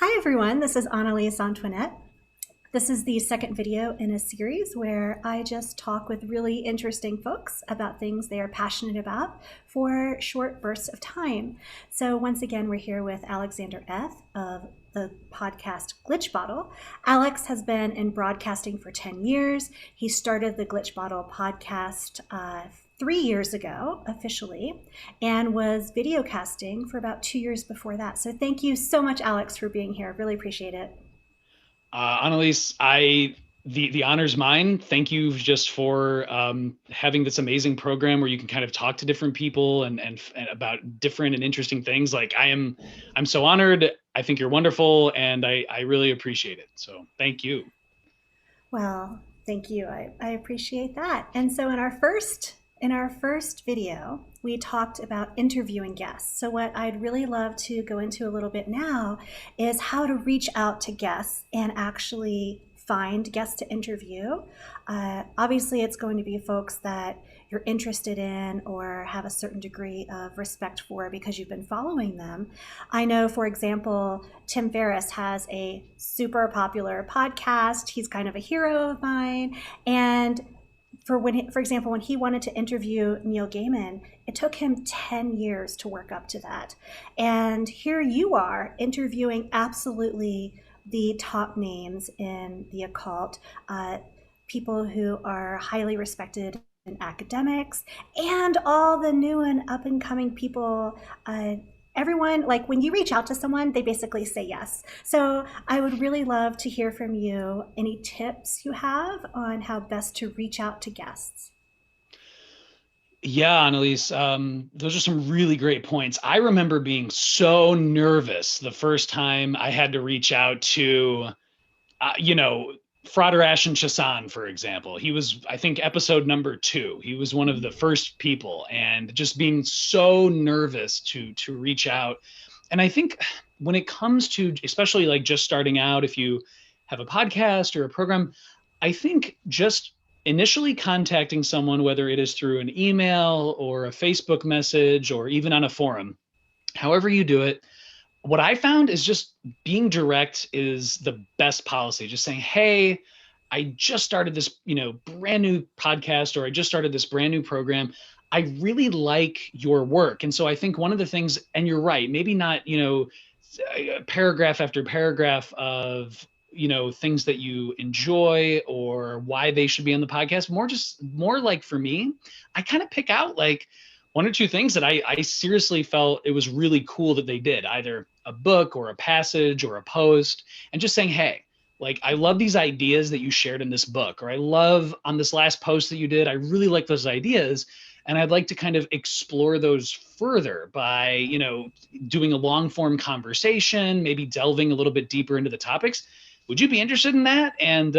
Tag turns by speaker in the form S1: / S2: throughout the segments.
S1: Hi everyone, this is Annalise Antoinette. This is the second video in a series where I just talk with really interesting folks about things they are passionate about for short bursts of time. So once again, we're here with Alexander Eth of the podcast Glitch Bottle. Alex has been in broadcasting for 10 years. He started the Glitch Bottle podcast 3 years ago officially and was video casting for about 2 years before that. So thank you so much, Alex, for being here. Really appreciate it.
S2: Annalise, the honor's mine. Thank you just for having this amazing program where you can kind of talk to different people and about different and interesting things. I'm so honored. I think you're wonderful, and I really appreciate it. So thank you.
S1: Well, thank you. I appreciate that. And so in our first video, we talked about interviewing guests. So what I'd really love to go into a little bit now is how to reach out to guests and actually find guests to interview. Obviously, it's going to be folks that you're interested in or have a certain degree of respect for because you've been following them. I know, for example, Tim Ferriss has a super popular podcast. He's kind of a hero of mine. And for example, when he wanted to interview Neil Gaiman, it took him 10 years to work up to that. And here you are interviewing absolutely the top names in the occult, people who are highly respected in academics, and all the new and up and coming people. Everyone, like when you reach out to someone, they basically say yes. So I would really love to hear from you any tips you have on how best to reach out to guests.
S2: Yeah, Annalise, those are some really great points. I remember being so nervous the first time I had to reach out to you know, Frater Ashen Chassan, for example. He was, I think, episode number 2. He was one of the first people, and just being so nervous to reach out. And I think when it comes to, especially like just starting out, if you have a podcast or a program, I think just initially contacting someone, whether it is through an email or a Facebook message or even on a forum, however you do it, what I found is just being direct is the best policy. Just saying, hey, I just started this, brand new podcast, or I just started this brand new program. I really like your work. And so I think one of the things, and you're right, maybe not, paragraph after paragraph of, things that you enjoy or why they should be on the podcast, more like for me, I kind of pick out like one or two things that I seriously felt it was really cool that they did, either a book or a passage or a post, and just saying, hey, like, I love these ideas that you shared in this book, or I love on this last post that you did, I really like those ideas. And I'd like to kind of explore those further by, doing a long form conversation, maybe delving a little bit deeper into the topics. Would you be interested in that? And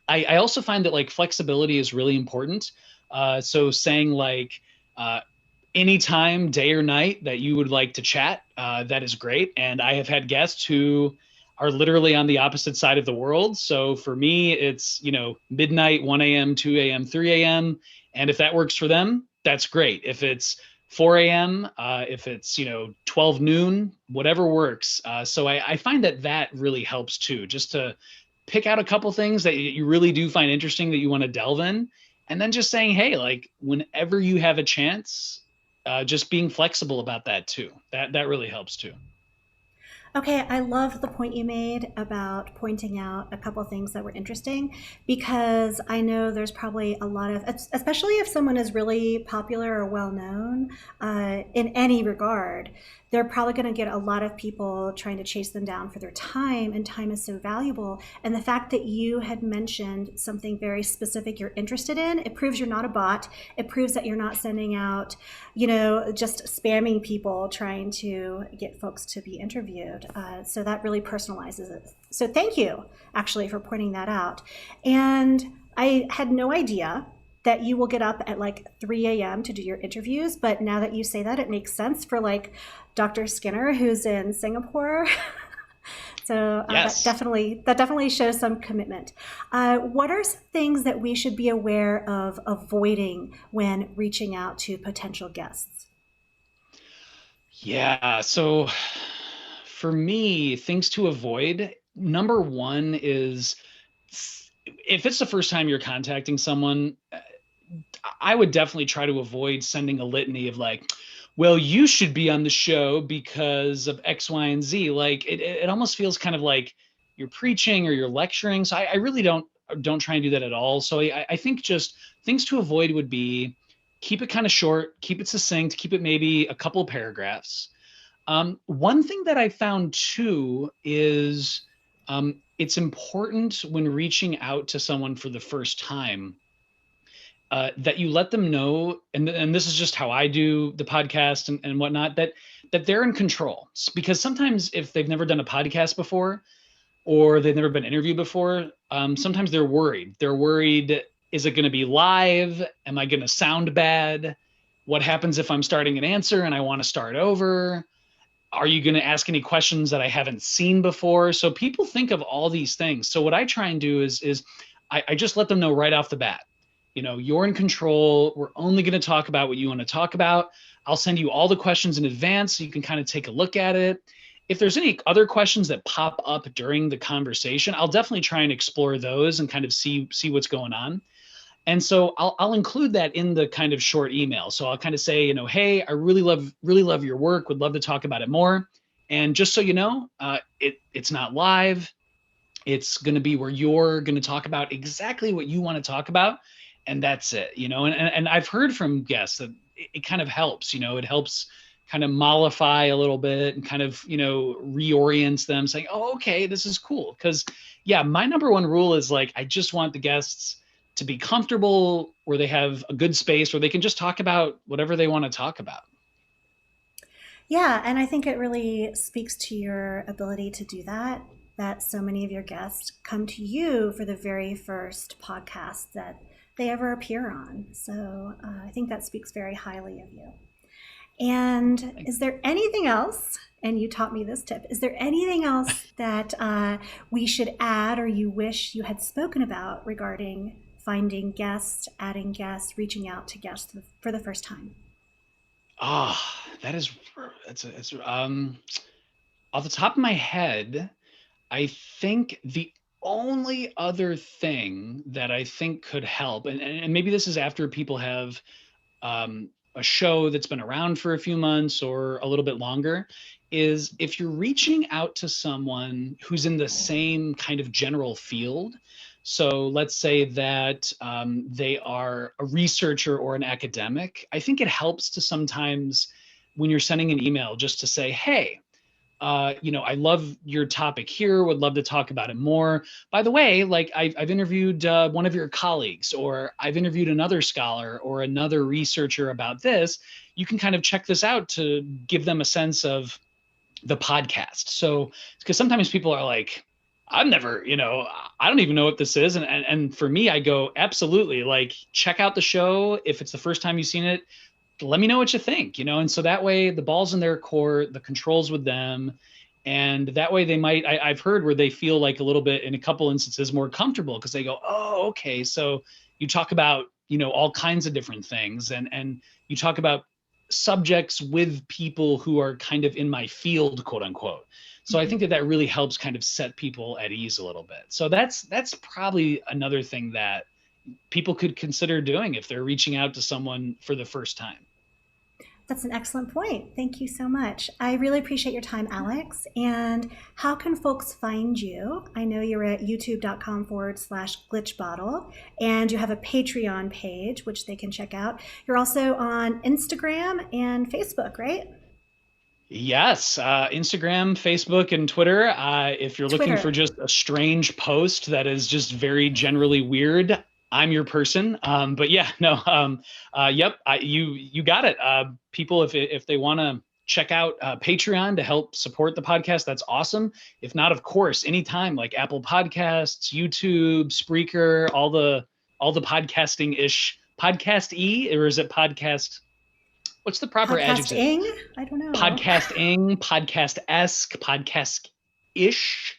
S2: I also find that like flexibility is really important. So saying like, uh, anytime, day or night, that you would like to chat, that is great. And I have had guests who are literally on the opposite side of the world. So for me, it's, midnight, 1 a.m., 2 a.m., 3 a.m. And if that works for them, that's great. If it's 4 a.m., if it's, 12 noon, whatever works. So I find that really helps too, just to pick out a couple things that you really do find interesting that you want to delve in. And then just saying, hey, like whenever you have a chance, just being flexible about that too. That really helps too.
S1: Okay, I love the point you made about pointing out a couple things that were interesting because I know there's probably a lot of, especially if someone is really popular or well known in any regard, they're probably going to get a lot of people trying to chase them down for their time, and time is so valuable. And the fact that you had mentioned something very specific you're interested in, it proves you're not a bot. It proves that you're not sending out, just spamming people trying to get folks to be interviewed. So that really personalizes it. So thank you, actually, for pointing that out. And I had no idea that you will get up at like 3 a.m. to do your interviews, but now that you say that, it makes sense for like Dr. Skinner, who's in Singapore. So
S2: Yes.
S1: that definitely shows some commitment. What are some things that we should be aware of avoiding when reaching out to potential guests?
S2: Yeah. So for me, things to avoid. Number one is if it's the first time you're contacting someone, I would definitely try to avoid sending a litany of like, well, you should be on the show because of X, Y, and Z. Like it almost feels kind of like you're preaching or you're lecturing. So I really don't try and do that at all. So I think just things to avoid would be keep it kind of short, keep it succinct, keep it maybe a couple of paragraphs. One thing that I found too is it's important when reaching out to someone for the first time that you let them know, and this is just how I do the podcast and whatnot, that they're in control. Because sometimes if they've never done a podcast before or they've never been interviewed before, sometimes they're worried. They're worried, is it going to be live? Am I going to sound bad? What happens if I'm starting an answer and I want to start over? Are you going to ask any questions that I haven't seen before? So people think of all these things. So what I try and do is I just let them know right off the bat, you're in control. We're only going to talk about what you want to talk about. I'll send you all the questions in advance so you can kind of take a look at it. If there's any other questions that pop up during the conversation, I'll definitely try and explore those and kind of see what's going on. And so I'll include that in the kind of short email. So I'll kind of say, hey, I really love your work. Would love to talk about it more. And just so you know, it's not live. It's going to be where you're going to talk about exactly what you want to talk about, and that's it. And I've heard from guests that it kind of helps. It helps kind of mollify a little bit and kind of reorients them, saying, oh, okay, this is cool. Because yeah, my number one rule is like I just want the guests to be comfortable, where they have a good space where they can just talk about whatever they want to talk about.
S1: Yeah, and I think it really speaks to your ability to do that, that so many of your guests come to you for the very first podcast that they ever appear on. So I think that speaks very highly of you. And is there anything else, and you taught me this tip, is there anything else that we should add or you wish you had spoken about regarding finding guests, adding guests, reaching out to guests for the first time?
S2: That's off the top of my head, I think the only other thing that I think could help, and maybe this is after people have a show that's been around for a few months or a little bit longer, is if you're reaching out to someone who's in the same kind of general field. So let's say that they are a researcher or an academic. I think it helps to sometimes, when you're sending an email, just to say, hey, I love your topic here, would love to talk about it more. By the way, like I've interviewed one of your colleagues, or I've interviewed another scholar or another researcher about this. You can kind of check this out to give them a sense of the podcast. So, because sometimes people are like, I've never, I don't even know what this is. And for me, I go, absolutely, like check out the show. If it's the first time you've seen it, let me know what you think, and so that way the ball's in their court, the controls with them. And that way they might, I've heard where they feel like a little bit, in a couple instances, more comfortable, because they go, oh, okay. So you talk about, all kinds of different things, and you talk about subjects with people who are kind of in my field, quote unquote. So I think that really helps kind of set people at ease a little bit. So that's probably another thing that people could consider doing if they're reaching out to someone for the first time.
S1: That's an excellent point. Thank you so much. I really appreciate your time, Alex. And how can folks find you? I know you're at youtube.com/glitch bottle, and you have a Patreon page, which they can check out. You're also on Instagram and Facebook, right?
S2: Yes, Instagram, Facebook, and Twitter. If you're looking for just a strange post that is just very generally weird, I'm your person. But yeah, no, yep, you got it. People, if they want to check out Patreon to help support the podcast, that's awesome. If not, of course, anytime, like Apple Podcasts, YouTube, Spreaker, all the podcasting-ish, podcast-y, or is it podcast? What's the proper adjective?
S1: Podcasting? I don't know.
S2: Podcasting, podcast-esque, podcast-ish,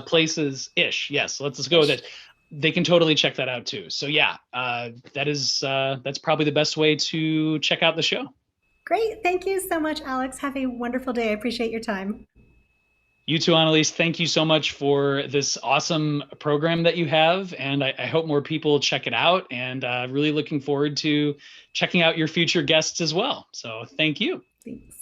S2: places ish. Yes, let's go with it. They can totally check that out too. So yeah, that's probably the best way to check out the show.
S1: Great. Thank you so much, Alex. Have a wonderful day. I appreciate your time.
S2: You too, Annalise. Thank you so much for this awesome program that you have. And I hope more people check it out, and really looking forward to checking out your future guests as well. So thank you.
S1: Thanks.